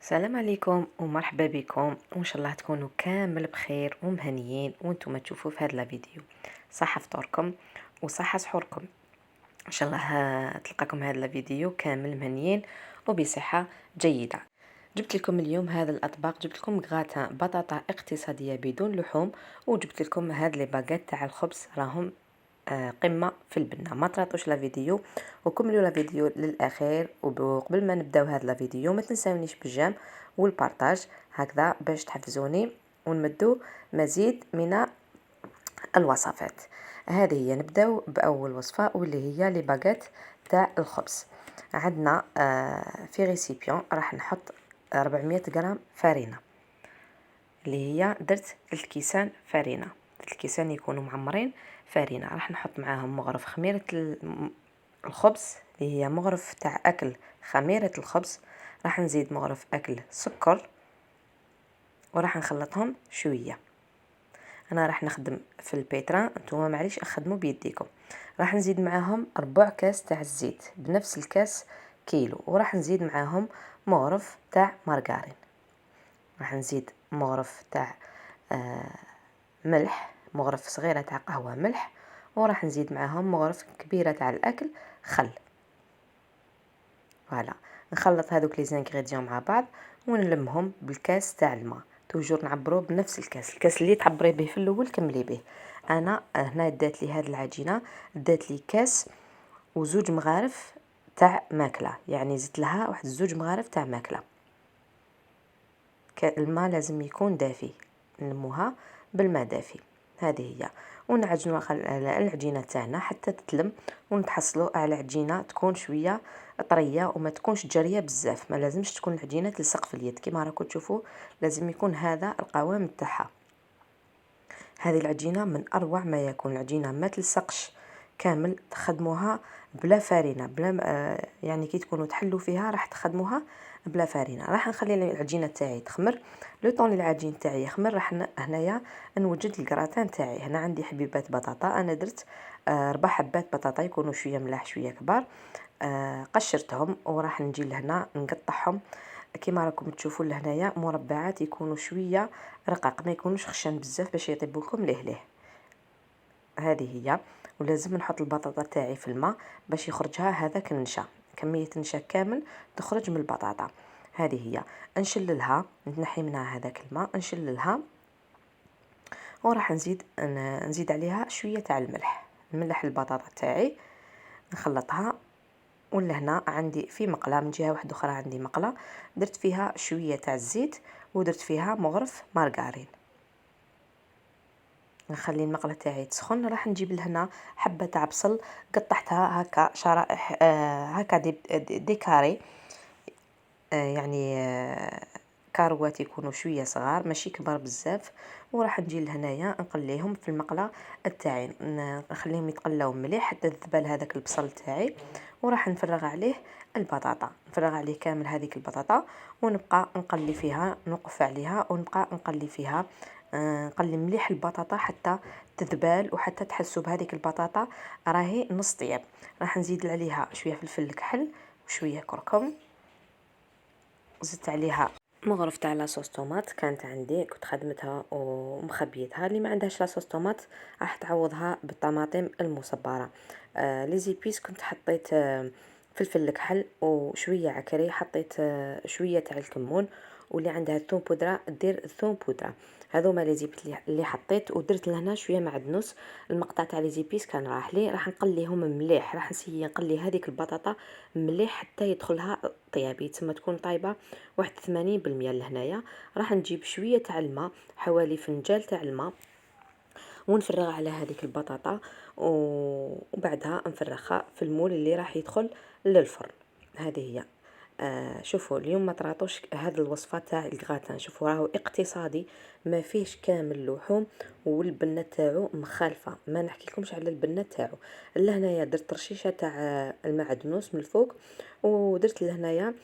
السلام عليكم ومرحبا بكم، وان شاء الله تكونوا كامل بخير ومهنيين وانتم تشوفوا في هذا الفيديو. صحة فطوركم وصحة سحوركم ان شاء الله. تلقاكم هذا الفيديو كامل مهنيين وبصحة جيدة. جبت لكم اليوم هذا الاطباق، جبت لكم غراتان بطاطا اقتصادية بدون لحوم، وجبت لكم هاد لي باغيت تاع الخبز، راهم قمه في البنه. ما تراطوش لا فيديو وكملوا لا فيديو للاخير. وقبل ما نبداو هذا لا فيديو ما تنساونيش بالجيم والبارطاج هكذا باش تحفزوني ونمدو مزيد من الوصفات. هذه هي، نبداو باول وصفه واللي هي لي باغيت تاع الخبز. عندنا في ريسيبيون راح نحط 400 غرام فرينه، اللي هي درت 3 كيسان فرينه، 3 كيسان يكونوا معمرين فرينه. راح نحط معاهم مغرف خميره الخبز، اللي هي مغرف تاع اكل خميره الخبز. راح نزيد مغرف اكل سكر، وراح نخلطهم شويه. انا راح نخدم في البيتران، نتوما معليش اخدموا بيديكم. راح نزيد معاهم ربع كاس تاع الزيت بنفس الكاس كيلو، وراح نزيد معاهم مغرف تاع مارغرين. راح نزيد مغرف تاع ملح، مغرف صغيره تاع قهوه ملح، وراح نزيد معاهم مغرف كبيره تاع الاكل خل. فوالا، نخلط هذوك لي زانغريديون مع بعض ونلمهم بالكاس تاع الماء. توجور نعبروه بنفس الكاس اللي تعبري به في الاول كملي به. انا هنا دات لي هذه العجينه، دات لي كاس وزوج مغارف تاع ماكله، يعني زدت لها واحد زوج مغارف تاع ماكله. الماء لازم يكون دافي، نلموها بالماء دافي. هذه هي، ونعجنوا العجينه تاعنا حتى تتلم، ونتحصلوا على عجينه تكون شويه طريه وما تكونش جاريه بزاف. ما لازمش تكون العجينه تلصق في اليد كما راكم تشوفوا، لازم يكون هذا القوام تاعها. هذه العجينه من اروع ما يكون، العجينه ما تلصقش كامل. تخدموها بلا فرينه، بلا يعني كي تكونوا تحلوا فيها راح تخدموها بلا فرينه. راح نخلي العجينه تاعي تخمر. لو طون العجين تاعي يخمر راح هنايا نوجد الكراتان تاعي. هنا عندي حبيبات بطاطا، انا درت 4 حبات بطاطا يكونوا شويه ملاح شويه كبار. قشرتهم وراح نجي لهنا نقطعهم كما راكم تشوفوا لهنايا مربعات، يكونوا شويه رقاق، ما يكونوش خشن بزاف باش يطيبوا لكم ليه. هذه هي، ولازم نحط البطاطا تاعي في الماء باش يخرجها هذاك النشا، كميه نشا كامل تخرج من البطاطا. هذه هي، نشللها، نحي منها هذاك الماء، نشللها وراح نزيد عليها شويه تاع الملح. نملح البطاطا تاعي، نخلطها. ولا هنا عندي في مقله من جهه واحده اخرى، عندي مقله درت فيها شويه تاع الزيت ودرت فيها مغرف مارغرين. نخلي المقله تاعي تسخن. راح نجيب لهنا حبه تاع بصل، قطعتها هكا شرائح هكا دي كاري، يعني كاروات يكونوا شويه صغار ماشي كبار بزاف. وراح نجي لهنايا نقليهم في المقله تاعي، نخليهم يتقلاو مليح حتى يذبل هذاك البصل تاعي. وراح نفرغ عليه البطاطا، نفرغ عليه كامل هذيك البطاطا، ونبقى نقلي فيها، نوقف عليها ونبقى نقلي فيها. نقلي مليح البطاطا حتى تذبال وحتى تحسوا بهذيك البطاطا راهي نص طياب. راح نزيد عليها شويه فلفل كحل وشويه كركم. زدت عليها مغرف تاع لاصوص طوماط كانت عندي، كنت خدمتها ومخبيتها. اللي ما عندهاش لاصوص طوماط راح تعوضها بالطماطم المصبره. لي زيبيس كنت حطيت فلفل كحل وشويه عكري، حطيت شويه تاع الكمون، واللي عندها الثوم بودره دير الثوم بودره. هذوما لي زيبيس اللي حطيت. ودرت لهنا شويه معدنوس. المقطع تاع لي زيبيس كان راح لي، راح نقليهم مليح. راح نسيي نقلي هذيك البطاطا مليح حتى يدخلها طيابي، تما تكون طايبه واحد 80% لهنايا. راح نجيب شويه تاع الماء، حوالي فنجال تاع الماء، ونفرغ على هذيك البطاطا، وبعدها نفرغها في المول اللي راح يدخل للفرن. هذه هي. شوفوا اليوم ما تراطوش هذه الوصفه تاع الغراتان، شوفوا راهو اقتصادي ما فيهش كامل لحوم، والبنه تاعو مخالفه. ما نحكي لكمش على البنه تاعو. لهنايا درت رشيشه تاع المعدنوس من الفوق، ودرت لهنايا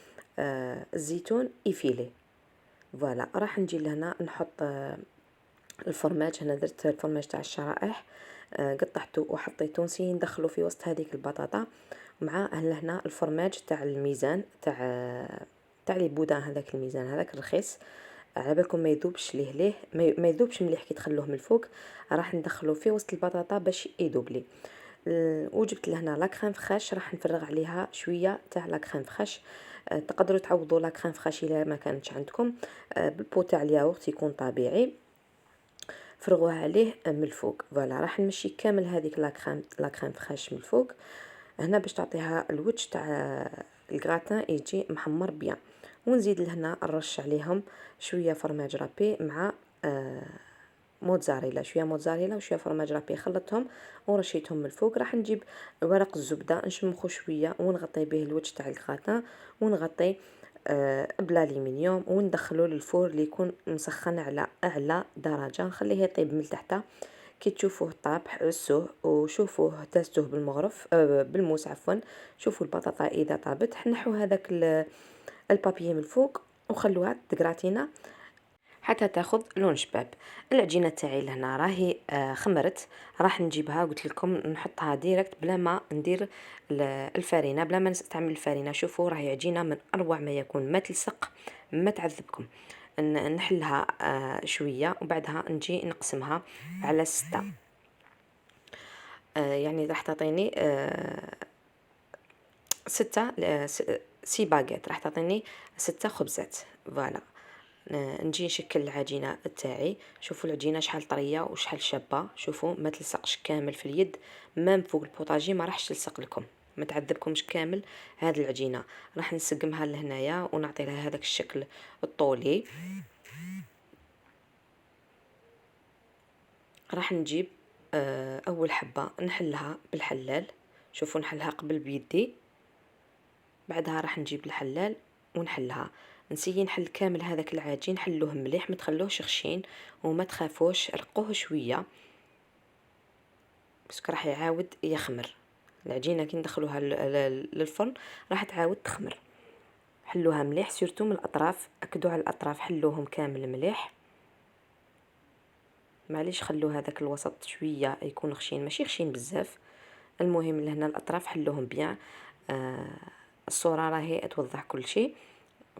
الزيتون إفيلي. فوالا، راح نجي لهنا نحط الفرماج. هنا درت الفرماج تاع الشرائح، قطعته وحطيته نسي ندخله في وسط هذيك البطاطا، مع لهنا الفرماج تاع الميزان تاع تاع لي بودان، هذاك الميزان هذاك رخيص، على بالكم ما يذوبش ليه ما يذوبش مليح كي تخلوه من الفوق، راح ندخلو فيه وسط البطاطا باش يذوب لي. وجبت لهنا لا كريم فريش، راح نفرغ عليها شويه تاع لا كريم فريش. تقدروا تعوضوا لا كريم فريش الا ما كانتش عندكم بالبو تاع الياغورت يكون طبيعي، فرغوها عليه من الفوق. فوالا راح نمشي كامل هذيك لا كريم فريش من الفوق هنا باش تعطيها الوجه تاع الغراتان يجي محمر بيان. ونزيد لهنا نرش عليهم شويه فرماج رابي مع موتزاريلا، شويه موتزاريلا وشويه فرماج رابي، خلطتهم ورشيتهم من الفوق. راح نجيب ورق الزبده نشمخو شويه ونغطي به الوجه تاع الغراتان، ونغطي بالالومنيوم وندخلو للفور اللي يكون مسخن على اعلى درجه، نخليه يطيب من تحت. كي تشوفوه طاب حسوه وشوفوه تستوه بالمغرف بالموس عفوا. شوفوا البطاطا اذا طابت، نحوا هذاك البابي من الفوق وخلوها تغراتينا حتى تاخذ لون شباب. العجينه تاعي لهنا راهي خمرت، راح نجيبها قلت لكم نحطها ديريكت بلا ما ندير الفارينه، بلا ما نستعمل الفارينه. شوفوا راهي عجينه من اروع ما يكون، ما تلصق ما تعذبكم. نحلها شويه وبعدها نجي نقسمها على 6. يعني راح تعطيني 6 6 باغيت، راح تعطيني 6 خبزات. فوالا نجي نشكل العجينه تاعي. شوفوا العجينه شحال طريه وشحال شابه، شوفوا ما تلصقش كامل في اليد، مام فوق البوطاجي ما راحش تلصق لكم، ما تعذبكمش كامل. هذه العجينه راح نسقمها لهنايا ونعطي لها هذاك الشكل الطولي. راح نجيب اول حبه نحلها بالحلال، شوفوا نحلها قبل بيدي، بعدها راح نجيب الحلال ونحلها. نسيي نحل كامل هذاك العجين، حلوه مليح ما تخلوهش خشين وما تخافوش رقوه شويه بس راح يعاود يخمر. العجينه كي ندخلوها للفرن راح تعاود تخمر. حلوها مليح سورتو من الاطراف، اكدوا على الاطراف حلوهم كامل مليح. معليش خلو هذاك الوسط شويه يكون خشين ماشي خشين بزاف. المهم لهنا الاطراف حلوهم بيان. الصوره راهي توضح كل شيء.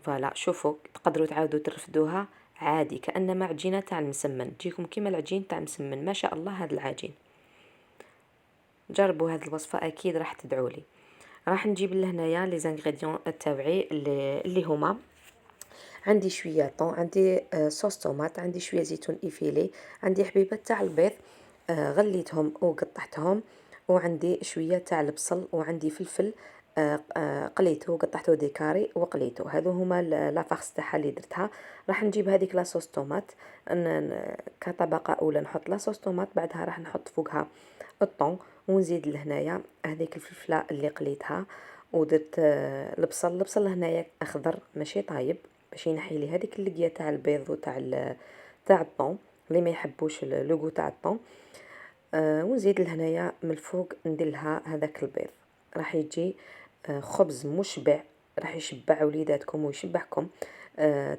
فوالا شوفوا تقدروا تعاودوا ترفدوها عادي كانما عجينه تاع المسمن، تجيكم كيما العجين تاع المسمن ما شاء الله. هذا العجين جربوا هذه الوصفه اكيد راح تدعوا لي. راح نجيب لهنايا لي زانغريديون تاوعي اللي هما عندي شويه طون، عندي صوص طوماط، عندي شويه زيتون افيلي، عندي حبيبه تاع البيض غليتهم وقطعتهم، وعندي شويه تاع البصل، وعندي فلفل قليته وقطعته ديكاري وقليته. هذو هما لا فارس تاعها اللي درتها. راح نجيب هذيك لاصوص طوماط كطبقه اولى نحط لاصوص طوماط، بعدها راح نحط فوقها الطون، ونزيد لهنايا هذيك الفلفله اللي قليتها، ودرت البصل هنايا اخضر ماشي طايب باش ينحي لي هذيك اللقيه تاع البيض وتاع تاع الطون اللي ما يحبوش لوغو تاع الطون. ونزيد لهنايا من الفوق ندير لها هذاك البيض. راح يجي خبز مشبع، راح يشبع وليداتكم ويشبعكم.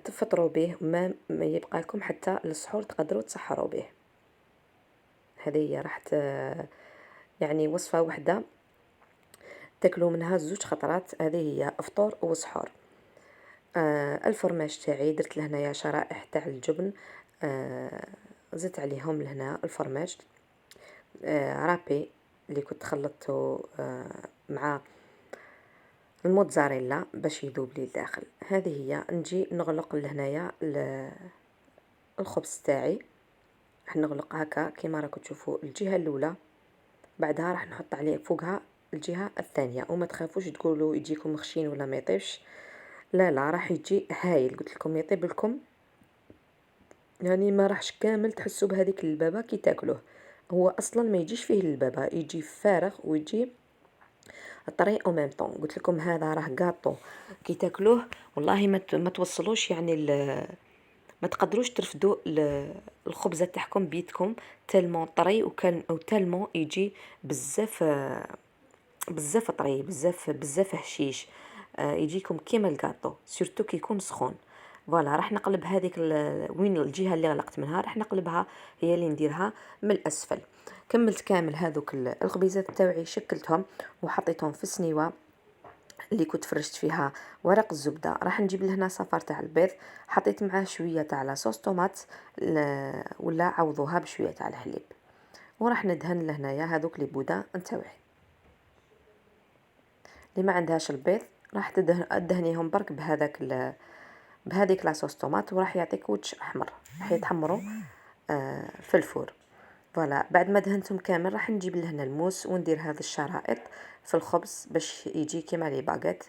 تفطروا به ما يبقى لكم حتى للسحور، تقدروا تسحروا به. هذه هي راح يعني وصفه واحده تاكلوا منها 2 خطرات، هذه هي افطور وسحور. الفرماج تاعي درت لهنايا شرائح تاع الجبن، زدت عليهم لهنا الفرماج رابي اللي كنت خلطته مع الموتزاريلا باش يذوب لي الداخل. هذه هي نجي نغلق لهنايا الخبز تاعي، راح نغلق هكا كيما راكم تشوفوا الجهه الاولى، بعدها راح نحط عليه فوقها الجهه الثانيه. وما تخافوش تقولوا يجيكم خشين ولا ما يطيبش، لا راح يجي هايل، قلت لكم يطيب لكم يعني ما راحش كامل تحسوا بهذيك البابا كي تاكلوه. هو اصلا ما يجيش فيه البابا، يجي فارغ ويجي طري او ميم طون. قلت لكم هذا راه غاطو كي تاكلوه والله ما توصلوش يعني ما تقدروش ترفدوا الخبزه تاعكم بيدكم، تالمون طري وكان او تالمون يجي بزاف بزاف طري بزاف هشيش. يجيكم كيما الغاطو سورتو كي يكون سخون. فوالا راح نقلب هذيك وين الجهه اللي غلقت منها راح نقلبها هي اللي نديرها من الاسفل. كملت كامل هذوك الخبيزات تاوعي، شكلتهم وحطيتهم في السنيوه اللي كنت فرشت فيها ورق الزبده. راح نجيب لهنا صفار تاع البيض، حطيت معاه شويه تاع لاصوص طوماط ولا عوضوها بشويه تاع الحليب، وراح ندهن لهنايا هذوك لي بودا نتاوعي. اللي ما عندهاش البيض راح تدهنيهم برك بهذيك لاصوص طوماط، وراح يعطيك وجه احمر، راح يتحمروا في الفور. فوالا بعد ما دهنتهم كامل راح نجيب لهنا الموس وندير هذه الشرائط في الخبز باش يجي كيما لي باغيت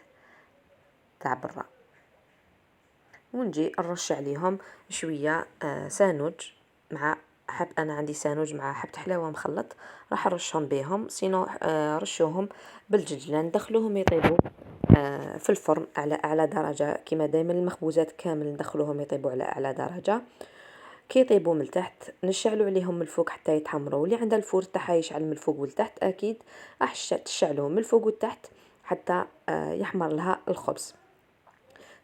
تاع برا، ونجي نرش عليهم شويه سانوج مع انا عندي سانوج مع حبه حلاوه مخلط، راح نرشهم بيهم. سينو رشوهم بالججلان، دخلوهم يطيبوا في الفرن على اعلى درجه كما دائما. المخبوزات كامل ندخلوهم يطيبوا على اعلى درجه. كي يطيبوا من تحت نشعلوا عليهم من الفوق حتى يتحمروا، واللي عندها الفور تاعها يشعل من الفوق والتحت اكيد راح تشعلوهم من الفوق والتحت حتى يحمر لها الخبز.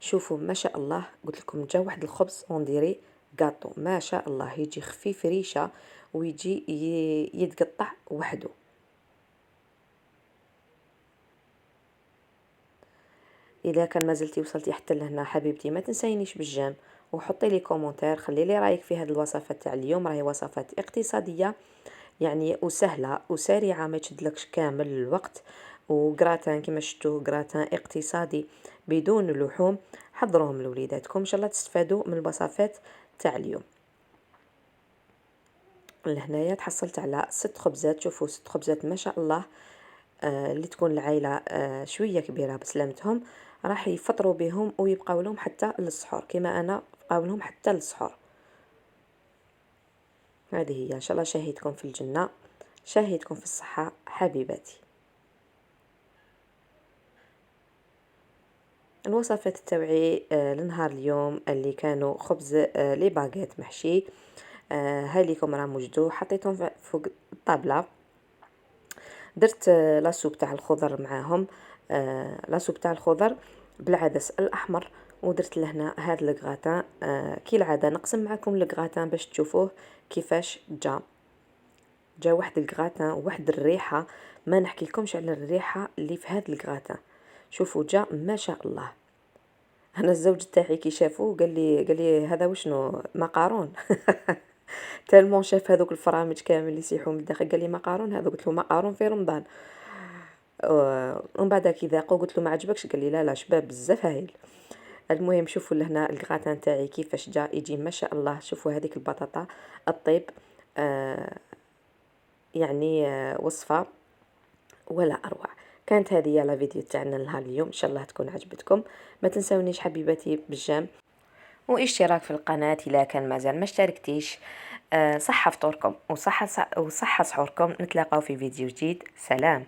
شوفوا ما شاء الله، قلت لكم جا واحد الخبز اونديري غاطو، ما شاء الله يجي خفيف ريشه ويجي يتقطع وحده. اذا كان ما زلتي وصلتي حتى لهنا حبيبتي ما تنسينيش بالجيم، وحطي لي كومونتير، خلي لي رايك في هذه الوصفات تاع اليوم. راهي وصفات اقتصاديه يعني وسهله وسريعه، ما تشدلكش كامل الوقت، وغراتان كما شفتوه غراتان اقتصادي بدون لحوم. حضروهم لوليداتكم ان شاء الله تستفادوا من الوصفات تاع اليوم. لهنايا تحصلت على 6 خبزات، شوفوا 6 خبزات ما شاء الله. اللي تكون العائله شويه كبيره بسلامتهم راح يفطروا بهم ويبقاو لهم حتى للسحور، كما انا بقاو لهم حتى للسحور. هذه هي ان شاء الله شاهدكم في الجنه، شاهدكم في الصحه حبيباتي. الوصفات التوعي لنهار اليوم اللي كانوا خبز لي باغيت محشي، هاي ليكم راه موجدو، حطيتهم فوق الطابله. درت لاصوب تاع الخضر معاهم، لاصوب تاع الخضر بالعدس الاحمر، ودرت لهنا هاد الكغاتان. كي العاده نقسم معكم الكغاتان باش تشوفوه كيفاش جا واحد الكغاتان وواحد الريحه، ما نحكي لكمش على الريحه اللي في هاد الكغاتان. شوفوا جا ما شاء الله. انا الزوج تاعي كي شافوه قال لي هذا وشنو مقارون تالمون شاف هذوك الفرامج كامل اللي يسيحوا من الداخل، قال لي مقارون هذا، قلت له مقارون في رمضان. ومن بعد كي ذاقوا قلت له ما عجبكش، قال لي لا لا شباب بزاف هايل. المهم شوفوا لهنا الكغاتان تاعي كيفاش جا يجي ما شاء الله. شوفوا هذيك البطاطا الطيب، يعني وصفه ولا اروع. كانت هذه لا فيديو تاعنا نهار اليوم، ان شاء الله تكون عجبتكم. ما تنسونيش حبيباتي بالجام واشتراك في القناه اذا كان مازال ما اشتركتيش. صحه فطوركم وصحه سحوركم، نتلاقاو في فيديو جديد. سلام.